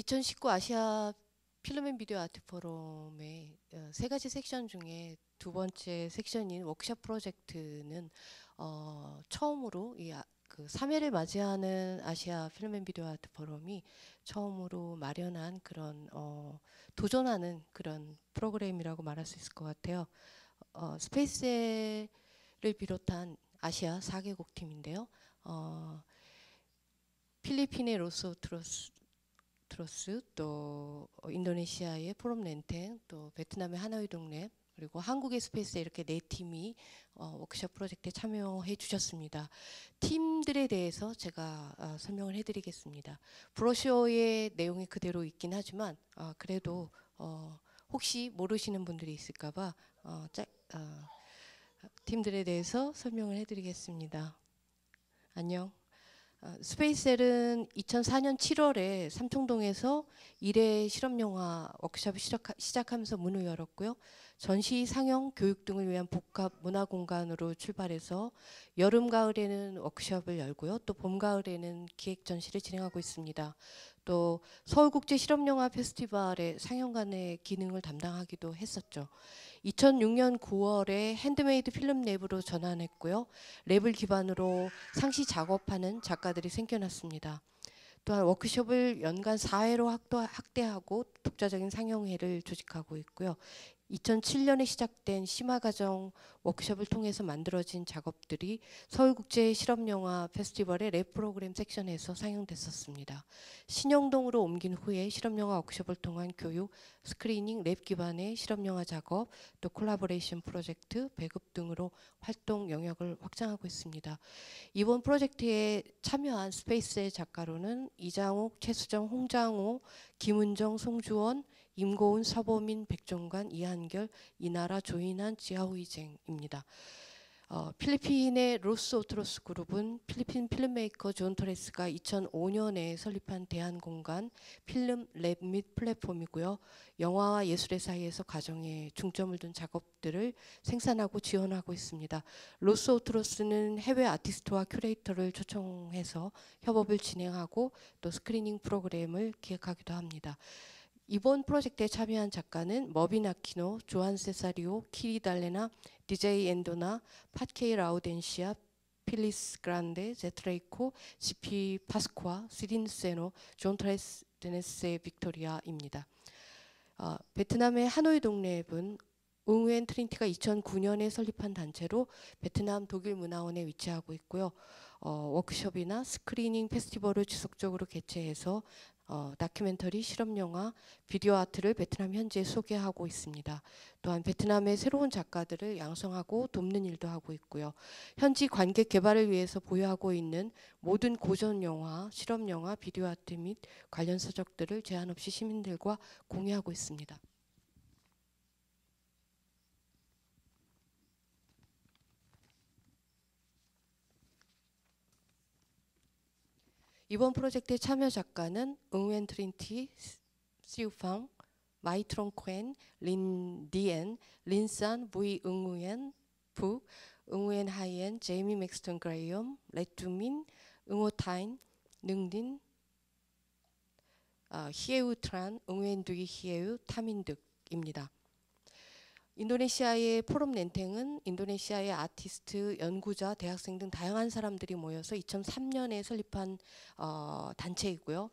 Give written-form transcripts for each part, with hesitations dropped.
2019 아시아 필름 앤 비디오 아트 포럼의 세 가지 섹션 중에 두 번째 섹션인 워크숍 프로젝트는 처음으로 그 3회를 맞이하는 아시아 필름 앤 비디오 아트 포럼이 처음으로 마련한 그런 도전하는 그런 프로그램이라고 말할 수 있을 것 같아요. 스페이스를 비롯한 아시아 4개국 팀인데요. 필리핀의 로스오트로스, 또 인도네시아의 포럼 렌텐, 또 베트남의 하노이 동랩, 그리고 한국의 스페이스 이렇게 네 팀이 워크숍 프로젝트에 참여해 주셨습니다. 팀들에 대해서 제가 설명을 해드리겠습니다. 브로셔의 내용이 그대로 있긴 하지만 그래도 혹시 모르시는 분들이 있을까봐 팀들에 대해서 설명을 해드리겠습니다. 안녕. 스페이스엘은 2004년 7월에 삼청동에서 1회 실험영화 워크숍을 시작하면서 문을 열었고요. 전시, 상영, 교육 등을 위한 복합 문화공간으로 출발해서 여름, 가을에는 워크숍을 열고요. 또 봄, 가을에는 기획 전시를 진행하고 있습니다. 또 서울국제 실험영화 페스티벌의 상영관의 기능을 담당하기도 했었죠. 2006년 9월에 핸드메이드 필름 랩으로 전환했고요. 랩을 기반으로 상시 작업하는 작가들이 생겨났습니다. 또한 워크숍을 연간 4회로 확대하고 독자적인 상영회를 조직하고 있고요. 2007년에 시작된 심화과정 워크숍을 통해서 만들어진 작업들이 서울국제실험영화 페스티벌의 랩 프로그램 섹션에서 상영됐었습니다. 신영동으로 옮긴 후에 실험영화 워크숍을 통한 교육, 스크리닝, 랩 기반의 실험영화 작업, 또 콜라보레이션 프로젝트, 배급 등으로 활동 영역을 확장하고 있습니다. 이번 프로젝트에 참여한 스페이스의 작가로는 이장옥, 최수정, 홍장호, 김은정, 송주원, 임고은, 서보민, 백종관, 이한결, 이나라, 조인한, 지하우이쟁입니다. 필리핀의 로스오트로스 그룹은 필리핀 필름메이커 존 토레스가 2005년에 설립한 대한공간 필름 랩 및 플랫폼이고요. 영화와 예술의 사이에서 가정에 중점을 둔 작업들을 생산하고 지원하고 있습니다. 로스오트로스는 해외 아티스트와 큐레이터를 초청해서 협업을 진행하고 또 스크리닝 프로그램을 기획하기도 합니다. 이번 프로젝트에 참여한 작가는 머빈 아키노, 조한 세사리오, 키리 달레나, DJ 엔도나, 팟케이 라우덴시아, 필리스 그란데, 제트레이코, 지피 파스쿠아, 시린 세노, 존 트레스 데네세 빅토리아입니다. 베트남의 하노이 동랩은 응우엔 트린티가 2009년에 설립한 단체로 베트남 독일문화원에 위치하고 있고요. 워크숍이나 스크리닝 페스티벌을 지속적으로 개최해서 다큐멘터리, 실험영화, 비디오 아트를 베트남 현지에 소개하고 있습니다. 또한 베트남의 새로운 작가들을 양성하고 돕는 일도 하고 있고요. 현지 관객 개발을 위해서 보유하고 있는 모든 고전 영화, 실험 영화, 비디오 아트 및 관련 서적들을 제한 없이 시민들과 공유하고 있습니다. 이번 프로젝트의 참여 작가는 응우엔 트린티, 시우팡, 마이트롱 퀸, 린 디엔, 린산, 부이 응우엔, 북, 응우엔 하이엔, 제이미 맥스턴 그레이엄, 레투민, 응오타인, 능딘, 히에우 트란, 응우엔 두이 히에우, 타민득입니다. 인도네시아의 포럼 렌탱은 인도네시아의 아티스트, 연구자, 대학생 등 다양한 사람들이 모여서 2003년에 설립한 단체이고요.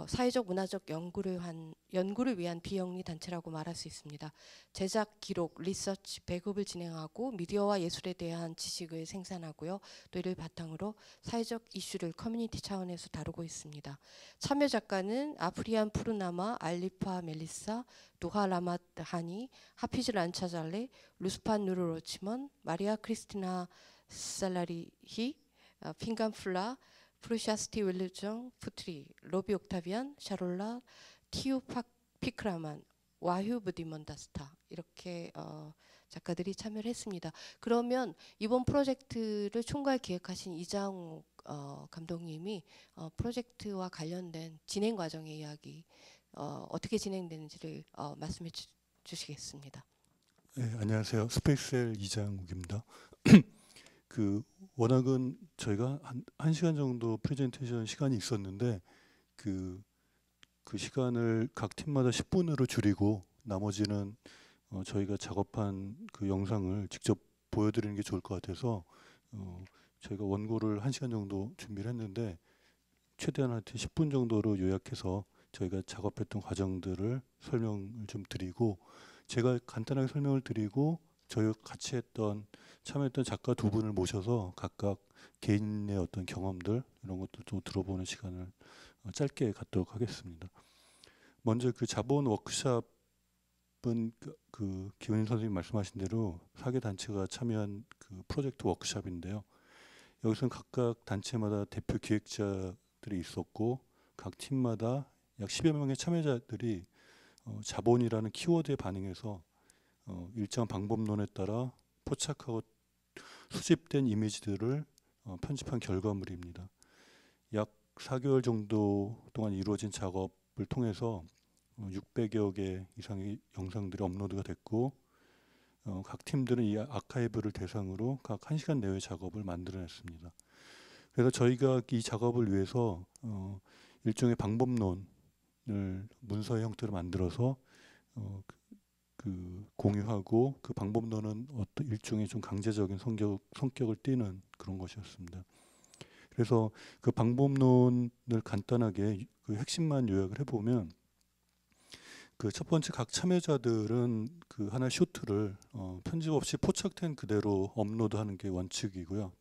사회적 문화적 연구를 위한 비영리 단체라고 말할 수 있습니다. 제작, 기록, 리서치, 배급을 진행하고 미디어와 예술에 대한 지식을 생산하고요. 또 이를 바탕으로 사회적 이슈를 커뮤니티 차원에서 다루고 있습니다. 참여 작가는 아프리안 푸르나마, 알리파 멜리사, 누하 라맛 하니, 하피즈 란차잘레, 루스판 누르로치먼, 마리아 크리스티나 살라리히, 핑간 플라, 프루샤스티 윌르정, 푸트리, 로비 옥타비안, 샤롤라, 티우 피크라만, 와휴 부디먼다스타 이렇게 작가들이 참여를 했습니다. 그러면 이번 프로젝트를 총괄 기획하신 이장욱 감독님이 프로젝트와 관련된 진행 과정의 이야기 어떻게 진행되는지를 말씀해 주시겠습니다. 네, 안녕하세요. 스페이스엘 이장욱입니다. 그 워낙은 저희가 한 시간 정도 프레젠테이션 시간이 있었는데 그 그 시간을 각 팀마다 10분으로 줄이고 나머지는 저희가 작업한 그 영상을 직접 보여드리는 게 좋을 것 같아서 저희가 원고를 1시간 정도 준비를 했는데 최대한 하여튼 10분 정도로 요약해서 저희가 작업했던 과정들을 설명을 좀 드리고, 제가 간단하게 설명을 드리고 저희가 같이 참여했던 작가 두 분을 모셔서 각각 개인의 어떤 경험들 이런 것도 좀 들어보는 시간을 짧게 갖도록 하겠습니다. 먼저 그 자본 워크샵은 그 김은희 선생님 말씀하신 대로 4개 단체가 참여한 그 프로젝트 워크샵인데요. 여기서는 각각 단체마다 대표 기획자들이 있었고 각 팀마다 약 10여 명의 참여자들이 자본이라는 키워드에 반응해서 일정한 방법론에 따라 포착하고 수집된 이미지들을 편집한 결과물입니다. 약 4개월 정도 동안 이루어진 작업을 통해서 600여 개 이상의 영상들이 업로드가 됐고 각 팀들은 이 아카이브를 대상으로 각 1시간 내외의 작업을 만들어냈습니다. 그래서 저희가 이 작업을 위해서 일종의 방법론을 문서의 형태로 만들어서 공유하고, 그 방법론은 어떤 일종의 좀 강제적인 성격을 띠는 그런 것이었습니다. 그래서 그 방법론을 간단하게 그 핵심만 요약을 해보면, 그 첫 번째 각 참여자들은 그 하나의 쇼트를 편집 없이 포착된 그대로 업로드하는 게 원칙이고요.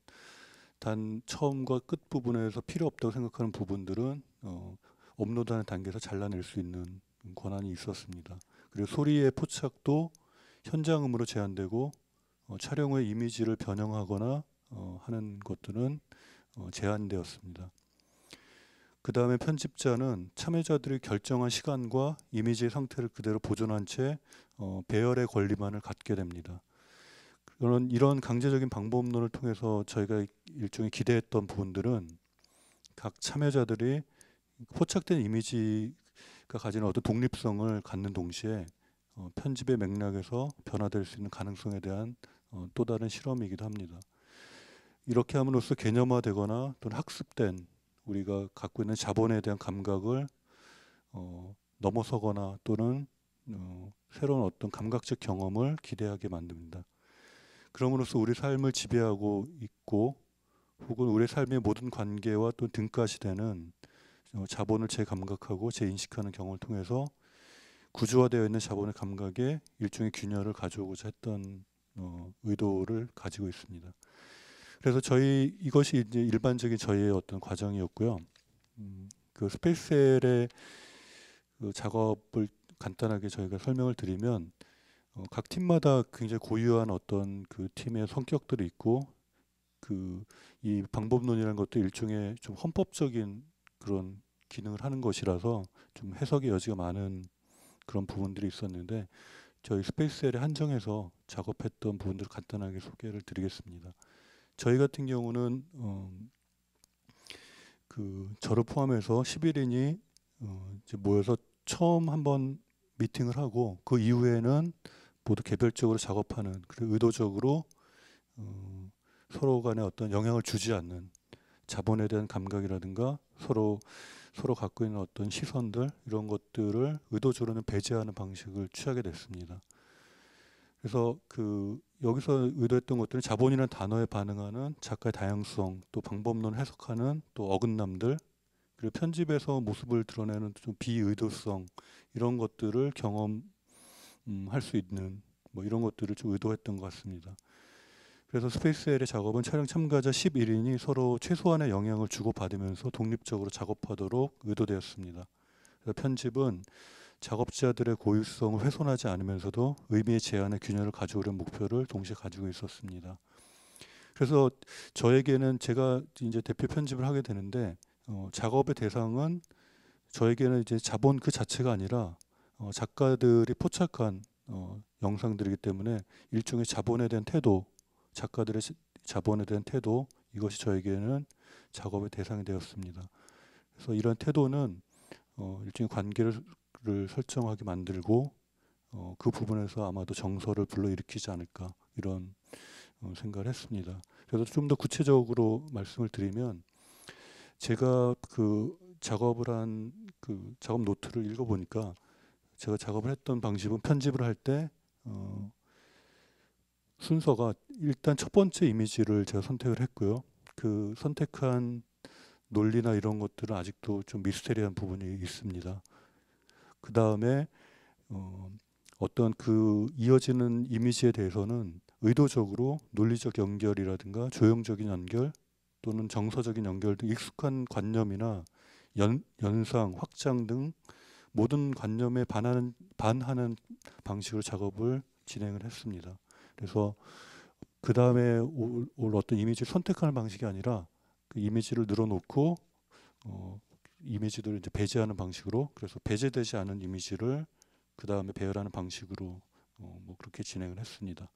단 처음과 끝 부분에서 필요 없다고 생각하는 부분들은 업로드하는 단계에서 잘라낼 수 있는 권한이 있었습니다. 그리고 소리의 포착도 현장음으로 제한되고 촬영 후에 이미지를 변형하거나 하는 것들은 제한되었습니다. 그 다음에 편집자는 참여자들이 결정한 시간과 이미지의 상태를 그대로 보존한 채 배열의 권리만을 갖게 됩니다. 이런 강제적인 방법론을 통해서 저희가 일종의 기대했던 부분들은 각 참여자들이 포착된 이미지가 가지는 어떤 독립성을 갖는 동시에 편집의 맥락에서 변화될 수 있는 가능성에 대한 또 다른 실험이기도 합니다. 이렇게 함으로써 개념화되거나 또는 학습된 우리가 갖고 있는 자본에 대한 감각을 넘어서거나 또는 새로운 어떤 감각적 경험을 기대하게 만듭니다. 그럼으로써 우리 삶을 지배하고 있고 혹은 우리 삶의 모든 관계와 또 등가시 되는 자본을 재감각하고 재인식하는 경험을 통해서 구조화되어 있는 자본의 감각에 일종의 균열을 가져오고자 했던 의도를 가지고 있습니다. 그래서 이것이 이제 일반적인 저희의 어떤 과정이었고요. 그 스페이스셀의 그 작업을 간단하게 저희가 설명을 드리면 각 팀마다 굉장히 고유한 어떤 그 팀의 성격들이 있고 이 방법론이라는 것도 일종의 좀 헌법적인 그런 기능을 하는 것이라서 좀 해석의 여지가 많은 그런 부분들이 있었는데 저희 스페이스셀에 한정해서 작업했던 부분들을 간단하게 소개를 드리겠습니다. 저희 같은 경우는 저를 포함해서 11인이 이제 모여서 처음 한번 미팅을 하고 그 이후에는 모두 개별적으로 작업하는, 그리고 의도적으로 서로 간에 어떤 영향을 주지 않는 자본에 대한 감각이라든가 서로 갖고 있는 어떤 시선들 이런 것들을 의도적으로는 배제하는 방식을 취하게 됐습니다. 그래서 여기서 의도했던 것들은 자본이라는 단어에 반응하는 작가의 다양성, 또 방법론을 해석하는 또 어긋남들, 그리고 편집에서 모습을 드러내는 좀 비의도성 이런 것들을 경험할 수 있는 이런 것들을 좀 의도했던 것 같습니다. 그래서 스페이스셀의 작업은 촬영 참가자 11인이 서로 최소한의 영향을 주고받으면서 독립적으로 작업하도록 의도되었습니다. 그래서 편집은 작업자들의 고유성을 훼손하지 않으면서도 의미의 제한의 균열을 가져오려는 목표를 동시에 가지고 있었습니다. 그래서 저에게는 제가 이제 대표 편집을 하게 되는데 작업의 대상은 저에게는 이제 자본 그 자체가 아니라 작가들이 포착한 영상들이기 때문에 일종의 자본에 대한 태도, 작가들의 자본에 대한 태도, 이것이 저에게는 작업의 대상이 되었습니다. 그래서 이런 태도는 일종의 관계를 설정하게 만들고 그 부분에서 아마도 정서를 불러일으키지 않을까 이런 생각을 했습니다. 그래서 좀 더 구체적으로 말씀을 드리면 제가 작업을 한 그 작업 노트를 읽어보니까 제가 작업을 했던 방식은 편집을 할 때 순서가 일단 첫 번째 이미지를 제가 선택을 했고요. 그 선택한 논리나 이런 것들은 아직도 좀 미스테리한 부분이 있습니다. 그 다음에 어떤 그 이어지는 이미지에 대해서는 의도적으로 논리적 연결이라든가 조형적인 연결 또는 정서적인 연결 등 익숙한 관념이나 연상, 확장 등 모든 관념에 반하는 방식으로 작업을 진행을 했습니다. 그래서 그 다음에 올 어떤 이미지를 선택하는 방식이 아니라 그 이미지를 늘어놓고 이미지들을 이제 배제하는 방식으로, 그래서 배제되지 않은 이미지를 그 다음에 배열하는 방식으로 뭐 그렇게 진행을 했습니다.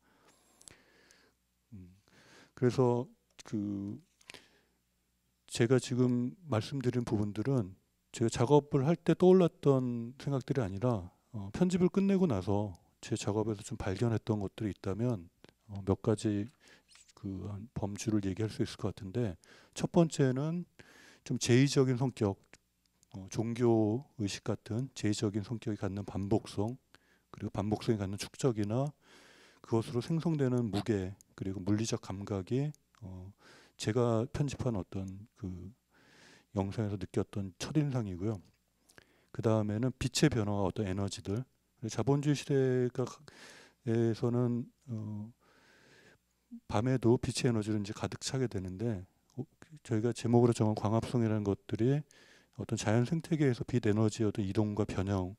그래서 그 제가 지금 말씀드린 부분들은 제가 작업을 할 때 떠올랐던 생각들이 아니라 편집을 끝내고 나서 제 작업에서 좀 발견했던 것들이 있다면 몇 가지 그 범주를 얘기할 수 있을 것 같은데, 첫 번째는 좀 제의적인 성격, 종교 의식 같은 제의적인 성격이 갖는 반복성, 그리고 반복성이 갖는 축적이나 그것으로 생성되는 무게, 그리고 물리적 감각이 제가 편집한 어떤 그 영상에서 느꼈던 첫인상이고요. 그 다음에는 빛의 변화와 어떤 에너지들. 자본주의 시대에서는 밤에도 빛의 에너지를 이제 가득 차게 되는데, 저희가 제목으로 정한 광합성이라는 것들이 어떤 자연 생태계에서 빛 에너지의 어떤 이동과 변형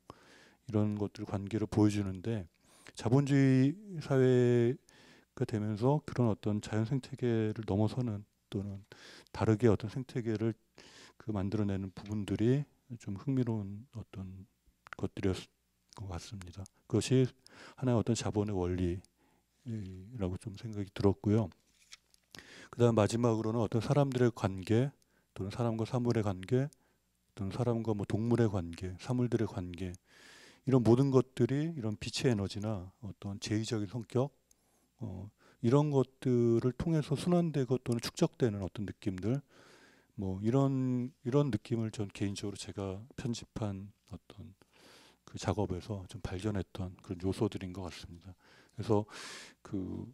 이런 것들 관계를 보여주는데, 자본주의 사회가 되면서 그런 어떤 자연 생태계를 넘어서는 또는 다르게 어떤 생태계를 그 만들어내는 부분들이 좀 흥미로운 어떤 것들이었을 것 같습니다. 그것이 하나의 어떤 자본의 원리라고 좀 생각이 들었고요. 그다음 마지막으로는 어떤 사람들의 관계 또는 사람과 사물의 관계 또는 사람과 뭐 동물의 관계, 사물들의 관계, 이런 모든 것들이 이런 빛의 에너지나 어떤 제의적인 성격 이런 것들을 통해서 순환되고 또는 축적되는 어떤 느낌들, 뭐 이런 느낌을 전 개인적으로 제가 편집한 어떤 그 작업에서 좀 발견했던 그런 요소들인 것 같습니다. 그래서 그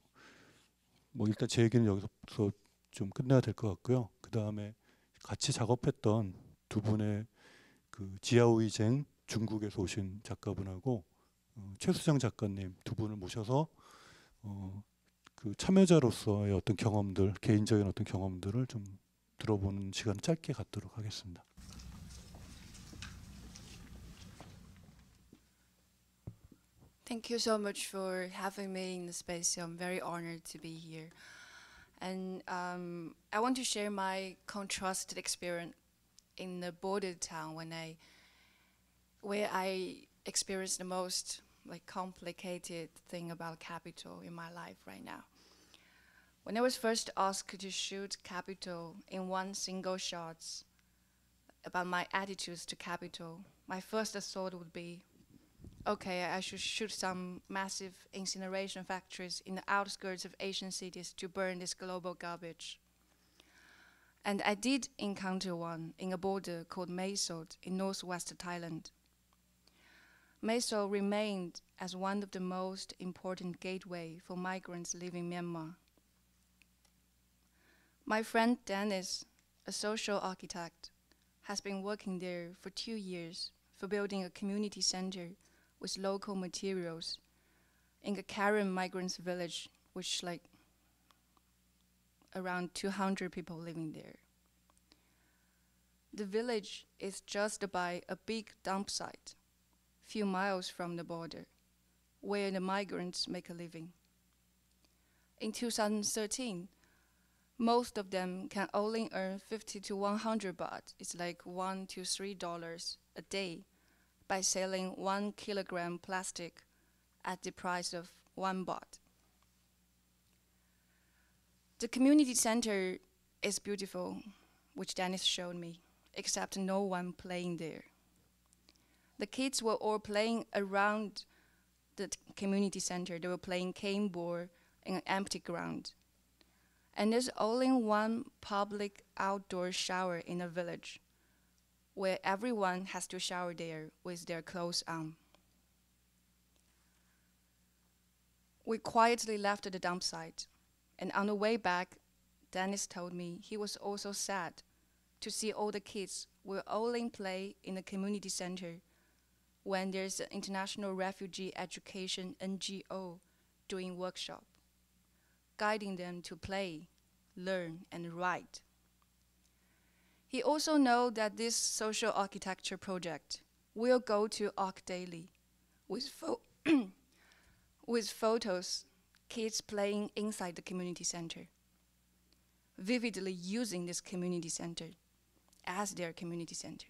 뭐 일단 제 얘기는 여기서 좀 끝내야 될 것 같고요. 그 다음에 같이 작업했던 두 분의 그 지아오이쟁 중국에서 오신 작가분하고 최수정 작가님 두 분을 모셔서 그 참여자로서의 어떤 경험들, 개인적인 어떤 경험들을 좀 들어보는 시간을 짧게 갖도록 하겠습니다. Thank you so much for having me in the space. I'm very honored to be here. And I want to share my contrasted experience in the border town where I experienced the most complicated thing about capital in my life right now. When I was first asked to shoot capital in one single shot about my attitudes to capital, my first thought would be, okay, I should shoot some massive incineration factories in the outskirts of Asian cities to burn this global garbage. And I did encounter one in a border called Mae Sot in northwest Thailand. Mae Sot remained as one of the most important gateway for migrants living in Myanmar. My friend Dennis, a social architect, has been working there for 2 years for building a community center with local materials in a Karen migrants village, which around 200 people living there. The village is just by a big dump site, few miles from the border, where the migrants make a living. In 2013, most of them can only earn 50 to 100 baht. It's like $1 to $3 a day by selling 1 kilogram plastic at the price of 1 baht. The community center is beautiful, which Dennis showed me, except no one playing there. The kids were all playing around the community center. They were playing cane ball in an empty ground. And there's only one public outdoor shower in the village, where everyone has to shower there with their clothes on. We quietly left the dump site, and on the way back, Dennis told me he was also sad to see all the kids were all in play in the community center when there's an International Refugee Education NGO doing workshop, guiding them to play, learn, and write. He also knows that this social architecture project will go to Arc Daily with, with photos, kids playing inside the community center, vividly using this community center as their community center.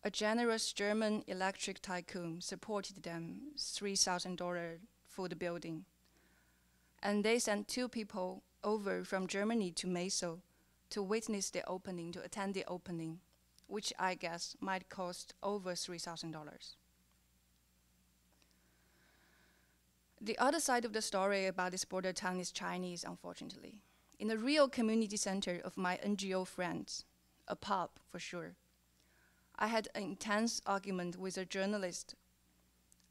A generous German electric tycoon supported them $3,000 for the building. And they sent 2 people over from Germany to Meso to witness the opening, to attend the opening, which I guess might cost over $3,000. The other side of the story about this border town is Chinese, unfortunately. In the real community center of my NGO friends, a pub for sure, I had an intense argument with a journalist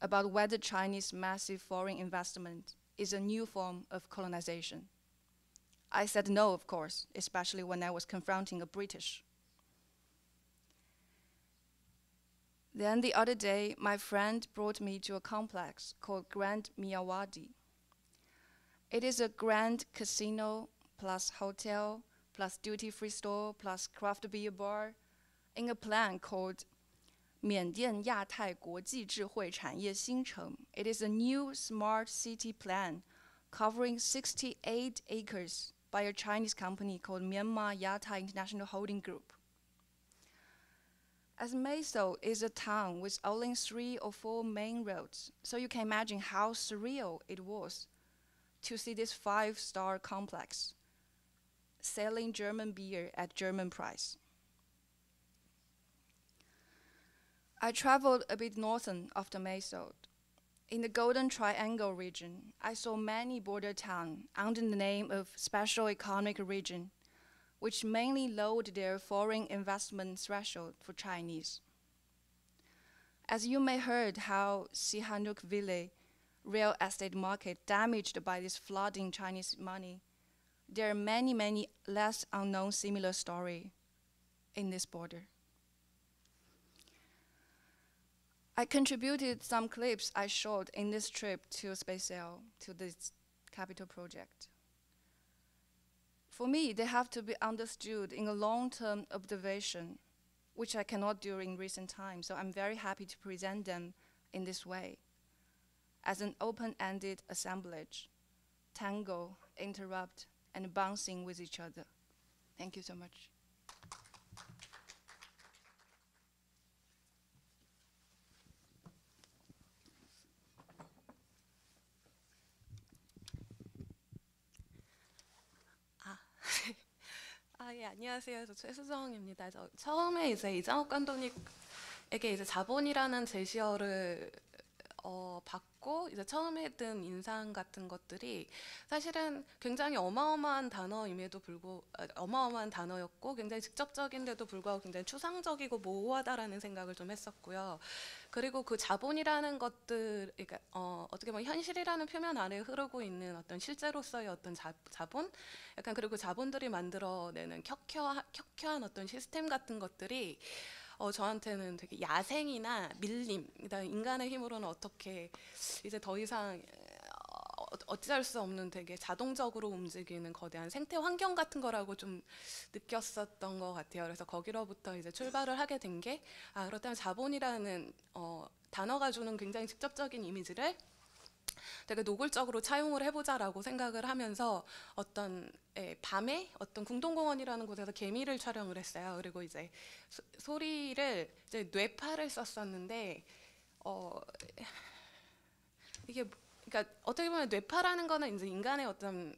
about whether Chinese massive foreign investment is a new form of colonization. I said no, of course, especially when I was confronting a British. Then the other day, my friend brought me to a complex called Grand Miyawadi. It is a grand casino plus hotel plus duty-free store plus craft beer bar in a plan called 缅甸亚太国际智慧产业新城. It is a new smart city plan covering 68 acres by a Chinese company called Myanmar Yatai International Holding Group. As Meso is a town with only 3 or 4 main roads, so you can imagine how surreal it was to see this 5-star complex selling German beer at German price. I traveled a bit northern of the Meso. In the Golden Triangle region, I saw many border towns under the name of Special Economic Region, which mainly lowered their foreign investment threshold for Chinese. As you may heard how Sihanouk Ville real estate market damaged by this flooding Chinese money, there are many, many less unknown similar stories in this border. I contributed some clips I shot in this trip to SpaceL, to this capital project. For me, they have to be understood in a long-term observation, which I cannot do in recent times, so I'm very happy to present them in this way, as an open-ended assemblage, tango, interrupt, and bouncing with each other. Thank you so much. 예, 안녕하세요. 저 최수정입니다. 저 처음에 이제 이장욱 감독님에게 이제 자본이라는 제시어를 받고 이제 처음에 든 인상 같은 것들이 사실은 굉장히 어마어마한 단어임에도 불구하고 어마어마한 단어였고 굉장히 직접적인데도 불구하고 굉장히 추상적이고 모호하다라는 생각을 좀 했었고요. 그리고 그 자본이라는 것들, 그러니까 어떻게 보면 현실이라는 표면 아래 흐르고 있는 어떤 실제로서의 어떤 자본, 약간 그리고 자본들이 만들어내는 켜켜한 어떤 시스템 같은 것들이 저한테는 되게 야생이나 밀림, 그다음에 인간의 힘으로는 어떻게 이제 더 이상 어찌할 수 없는 되게 자동적으로 움직이는 거대한 생태 환경 같은 거라고 좀 느꼈었던 것 같아요. 그래서 거기로부터 이제 출발을 하게 된 게 그렇다면 자본이라는 단어가 주는 굉장히 직접적인 이미지를 되게 노골적으로 차용을 해보자라고 생각을 하면서 어떤 밤에 어떤 궁동공원이라는 곳에서 개미를 촬영을 했어요. 그리고 이제 소리를 이제 뇌파를 썼었는데 이게 그러니까 어떻게 보면 뇌파라는 거는 이제 인간의 어떤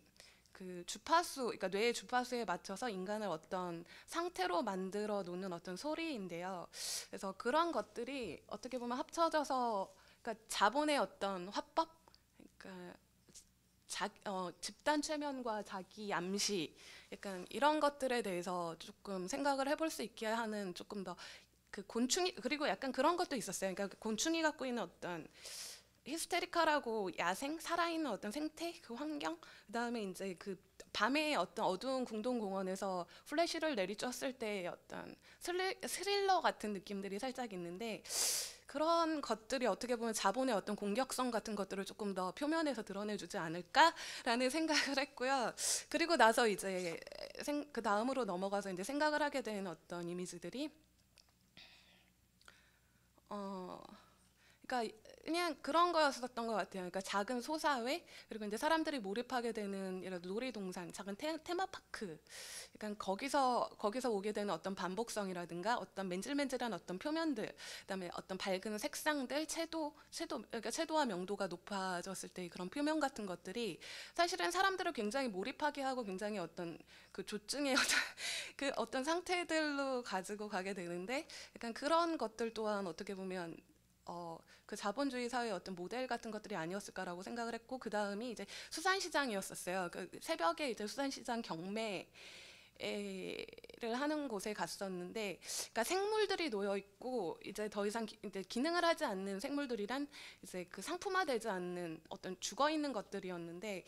그 주파수, 그러니까 뇌의 주파수에 맞춰서 인간을 어떤 상태로 만들어 놓는 어떤 소리인데요. 그래서 그런 것들이 어떻게 보면 합쳐져서 그러니까 자본의 어떤 화법, 그러니까 집단 최면과 자기 암시 약간 이런 것들에 대해서 조금 생각을 해볼 수 있게 하는 조금 더 그 곤충이 그리고 약간 그런 것도 있었어요. 그러니까 곤충이 갖고 있는 어떤 히스테리컬하고 야생 살아있는 어떤 생태 그 환경 그다음에 이제 그 밤에 어떤 어두운 궁동공원에서 플래시를 내리쬐었을 때의 어떤 스릴러 같은 느낌들이 살짝 있는데 그런 것들이 어떻게 보면 자본의 어떤 공격성 같은 것들을 조금 더 표면에서 드러내주지 않을까라는 생각을 했고요. 그리고 나서 이제 그 다음으로 넘어가서 이제 생각을 하게 된 어떤 이미지들이 그러니까 그냥 그런 거였었던 것 같아요. 그러니까 작은 소사회 그리고 이제 사람들이 몰입하게 되는 예를 들어 놀이동산, 작은 테마파크. 그러니까 거기서 오게 되는 어떤 반복성이라든가 어떤 맨질맨질한 어떤 표면들, 그다음에 어떤 밝은 색상들, 그러니까 채도와 명도가 높아졌을 때 그런 표면 같은 것들이 사실은 사람들을 굉장히 몰입하게 하고 굉장히 어떤 그 조증의 그 어떤 상태들로 가지고 가게 되는데, 약간 그런 것들 또한 어떻게 보면 그 자본주의 사회의 어떤 모델 같은 것들이 아니었을까라고 생각을 했고, 그 다음이 이제 수산시장이었었어요. 그 새벽에 이제 수산시장 경매를 하는 곳에 갔었는데, 그러니까 생물들이 놓여 있고 이제 더 이상 이제 기능을 하지 않는 생물들이란 이제 그 상품화되지 않는 어떤 죽어 있는 것들이었는데,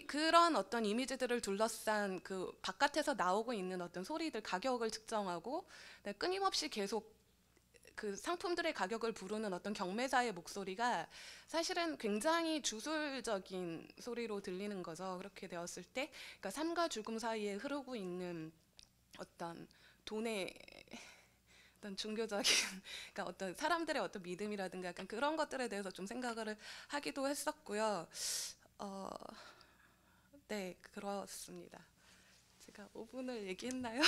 그런 어떤 이미지들을 둘러싼 그 바깥에서 나오고 있는 어떤 소리들, 가격을 측정하고 끊임없이 계속 그 상품들의 가격을 부르는 어떤 경매사의 목소리가 사실은 굉장히 주술적인 소리로 들리는 거죠. 그렇게 되었을 때, 그러니까 삶과 죽음 사이에 흐르고 있는 어떤 돈의 어떤 종교적인, 그러니까 어떤 사람들의 어떤 믿음이라든가 약간 그런 것들에 대해서 좀 생각을 하기도 했었고요. 네, 그렇습니다. 제가 5분을 얘기했나요?